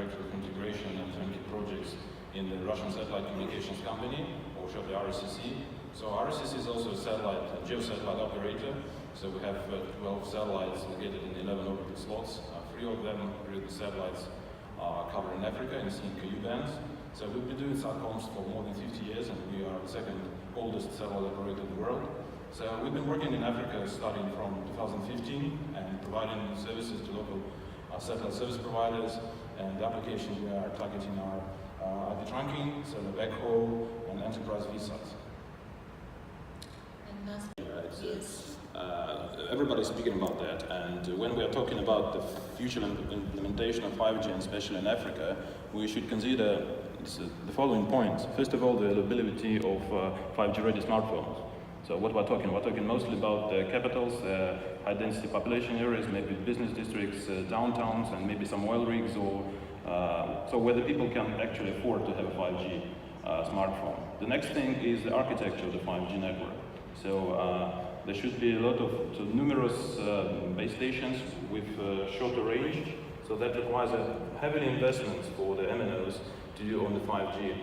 Director of Integration and Turnkey Projects in the Russian Satellite Communications Company, or shortly RSCC. So RSCC is also a satellite, geosatellite operator. So we have 12 satellites located in 11 orbital slots. 3 of them, 3 of the satellites are covering Africa in CNKU bands. So we've been doing satcoms for more than 50 years, and we are the second oldest satellite operator in the world. So we've been working in Africa starting from 2015 and providing services to local satellite service providers, and the applications we are targeting are IP trunking, cellular backhaul, and enterprise VSATs. Everybody's speaking about that, and when we are talking about the future implementation of 5G, and especially in Africa, we should consider the following points. First of all, the availability of 5G-ready smartphones. So what we're talking mostly about the capitals, high-density population areas, maybe business districts, downtowns, and maybe some oil rigs, or so where the people can actually afford to have a 5G smartphone. The next thing is the architecture of the 5G network. So there should be a lot of numerous base stations with shorter range. So that requires heavy investments for the MNOs to do on the 5G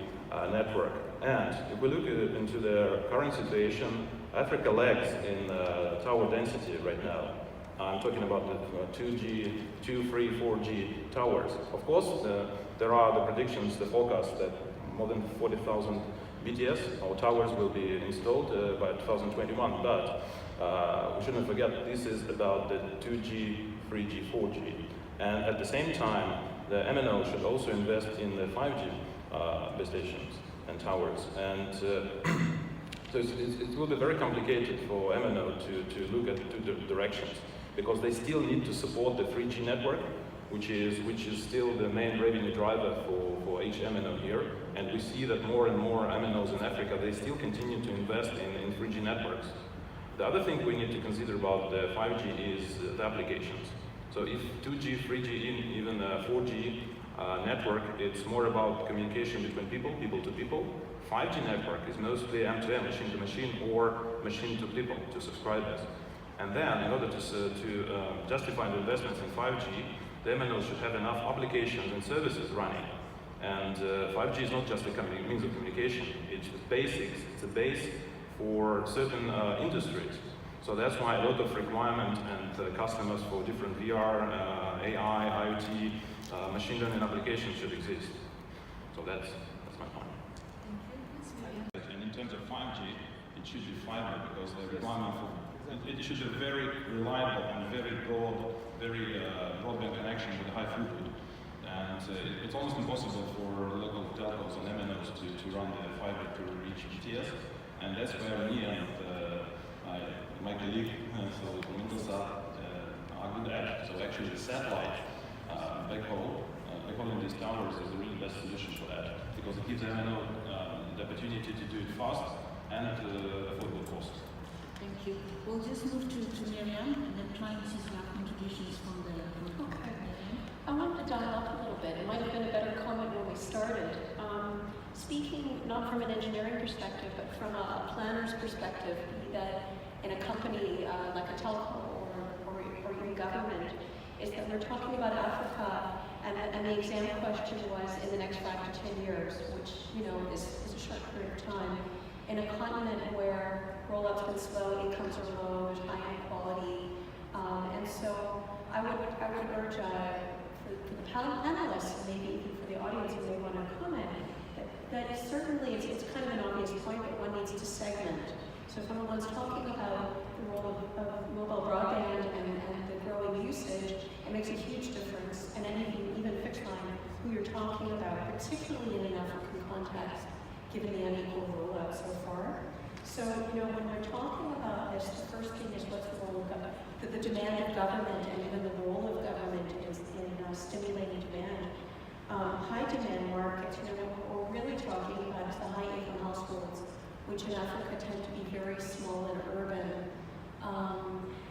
network. And if we look into the current situation, Africa lags in tower density right now. I'm talking about the 2G, 2, 3, 4G towers. Of course, there are the predictions, the forecast that more than 40,000 BTS, our towers, will be installed by 2021. But we shouldn't forget, this is about the 2G, 3G, 4G. And at the same time, the MNO should also invest in the 5G base stations and towers. And so it will be very complicated for MNO to look at two directions, because they still need to support the 3G network, which is still the main revenue driver for each MNO here. And we see that more and more MNOs in Africa, they still continue to invest in 3G networks. The other thing we need to consider about the 5G is the applications. So if 2G, 3G, even 4G network, it's more about communication between people to people. 5G network is mostly M2M, machine to machine, or machine to people, to subscribers. And then, in order to justify the investments in 5G, the MNOs should have enough applications and services running. And 5G is not just a means of communication, it's the basics, it's a base for certain industries. So that's why a lot of requirement and customers for different VR, AI, IoT, machine learning applications should exist. So that's my point. And in terms of 5G, it should be fiber, because the requirement for it should be very reliable and very broadband connection with high throughput. And it's almost impossible for local telcos and MNOs to run the fiber to reach BTS. And that's where me and my colleague, so Intelsat, are good at. So actually the satellite backhauling these towers is the really best solution for that, because it gives MNO the opportunity to do it fast and at affordable cost. Thank you. We'll just move to Miriam and then try and see some contributions from the group. Okay. I wanted to dial up a little bit. It might have been a better comment when we started. Speaking not from an engineering perspective, but from a planner's perspective, be that in a company like a telco or even government, is that we're talking about Africa, and the exam question was in the next 5 to 10 years, which is a short period of time, in a continent where rollout's been slow, incomes are low, there's high inequality, and so I would urge for the panelists, and maybe even for the audience who may want to comment, that certainly it's kind of an obvious point, but one needs to segment. So if someone's talking about the role of mobile broadband and the growing usage, it makes a huge difference, and anything, even fixed line, who you're talking about, particularly in an African context, given the unequal rollout so far. So, when we're talking about this, the first thing is what's the role of government, the demand of government, and even the role of government in stimulating demand. High demand markets, what we're really talking about is the high income households, which in Africa tend to be very small and urban,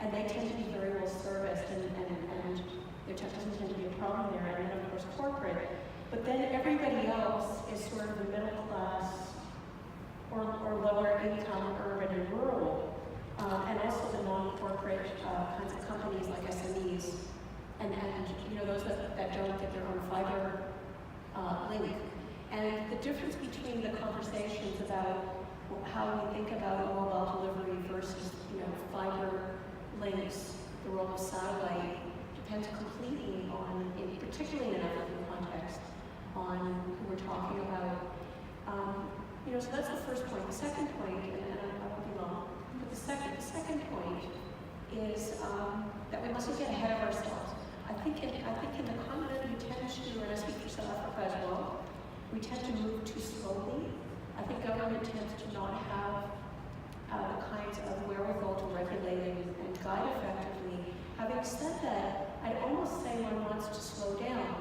and they tend to be very well serviced, and there doesn't tend to be a problem there, and then of course corporate. But then everybody else is sort of the middle class or lower income, urban and rural, and also the non-corporate kinds of companies like SMEs, and those that don't get their own fiber form of satellite depends completely on, particularly in an African context, on who we're talking about. So that's the first point. The second point, and I won't be long, but the second point is that we mustn't get ahead of ourselves. I think in the continent we tend to, and I speak for South Africa as well, we tend to move too slowly. I think government tends to not have the kinds of wherewithal to regulate and guide effectively. Having said that, I'd almost say one wants to slow down.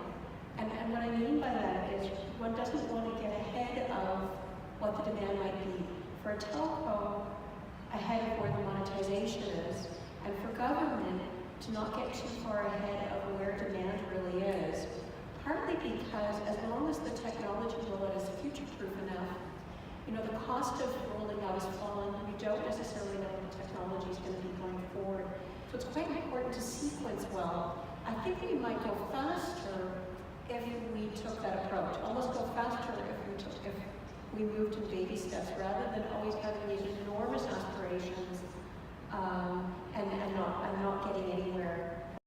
And what I mean by that is one doesn't want to get ahead of what the demand might be. For a telco, ahead of where the monetization is, and for government to not get too far ahead of where demand really is. Partly because as long as the technology rollout is future-proof enough, the cost of rolling out has fallen. We don't necessarily know what the technology is going to be going forward. So it's quite important to sequence well. I think we might go faster if we took that approach. Almost go faster if we moved in baby steps rather than always having these enormous aspirations and not getting anywhere